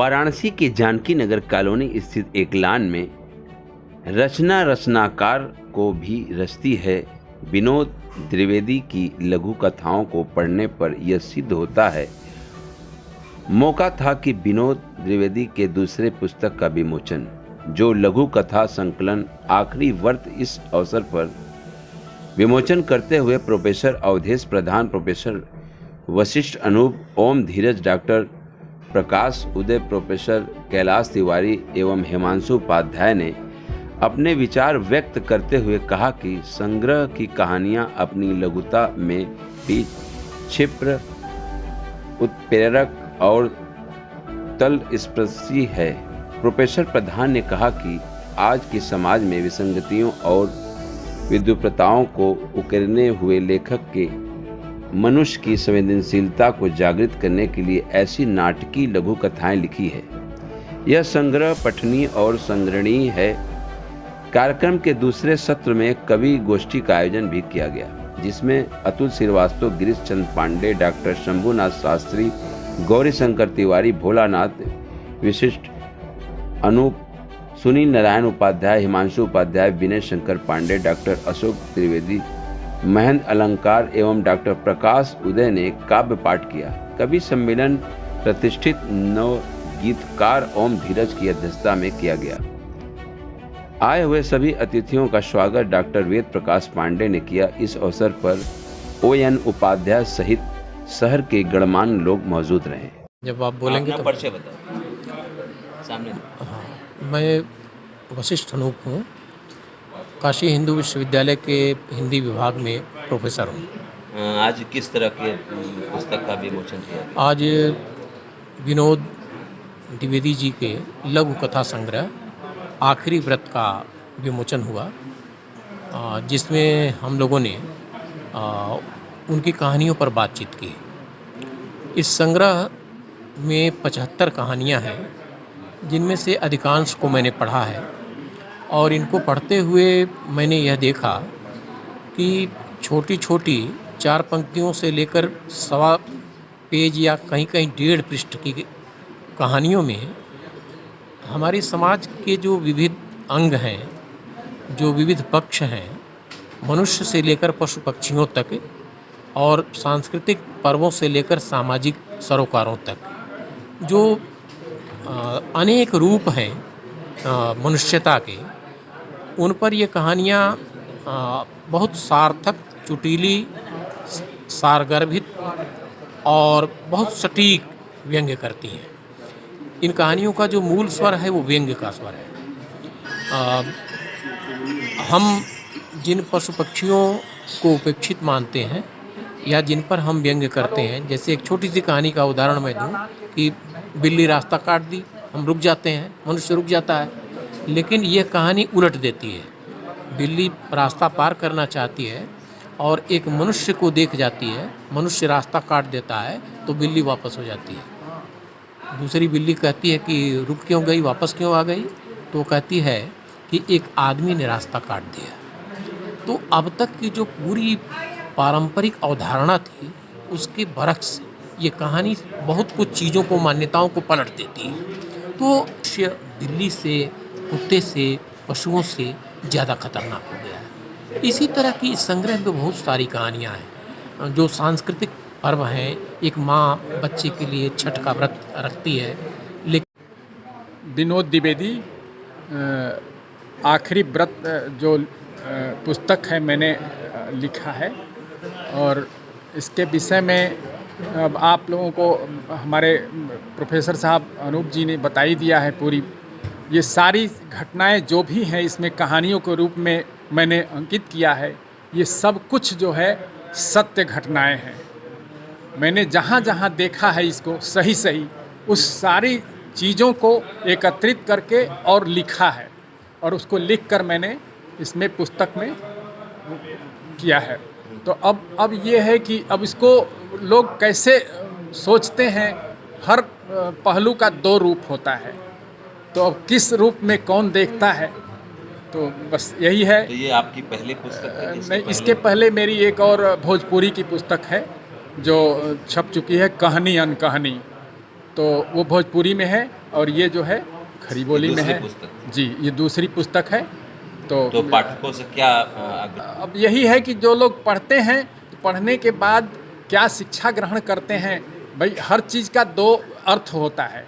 वाराणसी के जानकी नगर कॉलोनी स्थित एक लान में रचनाकार को भी रचती है। विनोद द्विवेदी की लघु कथाओं को पढ़ने पर यह सिद्ध होता है। मौका था कि विनोद द्विवेदी के दूसरे पुस्तक का विमोचन, जो लघु कथा संकलन आखिरी वर्त, इस अवसर पर विमोचन करते हुए प्रोफेसर अवधेश प्रधान, प्रोफेसर वशिष्ठ अनूप, ओम धीरज, डॉक्टर प्रकाश उदय, प्रोफेसर कैलाश तिवारी एवं हिमांशु उपाध्याय ने अपने विचार व्यक्त करते हुए कहा कि संग्रह की कहानियां अपनी लघुता में भी क्षिप्र, उत्प्रेरक और तलस्पर्शी है। प्रोफेसर प्रधान ने कहा कि आज के समाज में विसंगतियों और विद्रूपताओं को उकेरने हुए लेखक के मनुष्य की संवेदनशीलता को जागृत करने के लिए ऐसी नाटकीय लघु कथाएं लिखी है। यह संग्रह पठनीय और संग्रहणीय है। कार्यक्रम के दूसरे सत्र में कवि गोष्ठी का आयोजन भी किया गया, जिसमें अतुल श्रीवास्तव, गिरीश चंद्र पांडे, डॉक्टर शंभुनाथ शास्त्री, गौरी शंकर तिवारी, भोलानाथ विशिष्ट, अनूप, सुनील नारायण उपाध्याय, हिमांशु उपाध्याय, विनय शंकर पांडे, डॉक्टर अशोक त्रिवेदी, महेंद्र अलंकार एवं डॉक्टर प्रकाश उदय ने काव्य पाठ किया। कवि सम्मेलन प्रतिष्ठित नव गीतकार ओम धीरज की अध्यक्षता में किया गया। आए हुए सभी अतिथियों का स्वागत डॉक्टर वेद प्रकाश पांडे ने किया। इस अवसर पर ON उपाध्याय सहित शहर के गणमान्य लोग मौजूद रहे। जब आप बोलेंगे तो परिचय बताओ सामने। हाँ, मैं वशिष्ठ अनूप हूँ, काशी हिंदू विश्वविद्यालय के हिंदी विभाग में प्रोफेसर हूँ। आज किस तरह के पुस्तक का विमोचन किया? आज विनोद द्विवेदी जी के लघु कथा संग्रह आखिरी व्रत का विमोचन हुआ, जिसमें हम लोगों ने उनकी कहानियों पर बातचीत की। इस संग्रह में 75 कहानियाँ हैं, जिनमें से अधिकांश को मैंने पढ़ा है और इनको पढ़ते हुए मैंने यह देखा कि छोटी छोटी 4 पंक्तियों से लेकर 1.25 पेज या कहीं कहीं 1.5 पृष्ठ की कहानियों में हमारे समाज के जो विविध अंग हैं, जो विविध पक्ष हैं, मनुष्य से लेकर पशु पक्षियों तक और सांस्कृतिक पर्वों से लेकर सामाजिक सरोकारों तक, जो अनेक रूप हैं मनुष्यता के, उन पर ये कहानियाँ बहुत सार्थक, चुटीली, सारगर्भित और बहुत सटीक व्यंग्य करती हैं। इन कहानियों का जो मूल स्वर है वो व्यंग्य का स्वर है। हम जिन पशु पक्षियों को उपेक्षित मानते हैं या जिन पर हम व्यंग्य करते हैं, जैसे एक छोटी सी कहानी का उदाहरण मैं दूं कि बिल्ली रास्ता काट दी, हम रुक जाते हैं, मनुष्य रुक जाता है, लेकिन यह कहानी उलट देती है। बिल्ली रास्ता पार करना चाहती है और एक मनुष्य को देख जाती है, मनुष्य रास्ता काट देता है तो बिल्ली वापस हो जाती है। दूसरी बिल्ली कहती है कि रुक क्यों गई, वापस क्यों आ गई? तो कहती है कि एक आदमी ने रास्ता काट दिया। तो अब तक की जो पूरी पारंपरिक अवधारणा थी, उसके बरक्स ये कहानी बहुत कुछ चीज़ों को, मान्यताओं को पलट देती है। तो बिल्ली से, कुत्ते से, पशुओं से ज़्यादा खतरनाक हो गया है। इसी तरह की इस संग्रह में बहुत सारी कहानियाँ हैं, जो सांस्कृतिक पर्व हैं। एक माँ बच्चे के लिए छठ का व्रत रखती है, लेकिन विनोद द्विवेदी आखिरी व्रत जो पुस्तक है मैंने लिखा है, और इसके विषय में अब आप लोगों को हमारे प्रोफेसर साहब अनूप जी ने बता ही दिया है। पूरी ये सारी घटनाएं जो भी हैं इसमें कहानियों के रूप में मैंने अंकित किया है। ये सब कुछ जो है सत्य घटनाएं हैं। मैंने जहाँ जहाँ देखा है इसको सही सही, उस सारी चीज़ों को एकत्रित करके और लिखा है, और उसको लिख कर मैंने इसमें पुस्तक में किया है। तो अब ये है कि अब इसको लोग कैसे सोचते हैं। हर पहलू का 2 रूप होता है, तो अब किस रूप में कौन देखता है, तो बस यही है। तो ये आपकी पहली पुस्तक है? नहीं, इसके पहले मेरी एक और भोजपुरी की पुस्तक है जो छप चुकी है, कहानी अनकहानी। तो तो वो भोजपुरी में है और ये जो है खड़ी बोली में दूसरी है। पुस्तक। जी, ये दूसरी पुस्तक है। तो पाठकों से क्या आग्रह? अब यही है कि जो लोग पढ़ते हैं तो पढ़ने के बाद क्या शिक्षा ग्रहण करते हैं। भाई हर चीज़ का दो अर्थ होता है।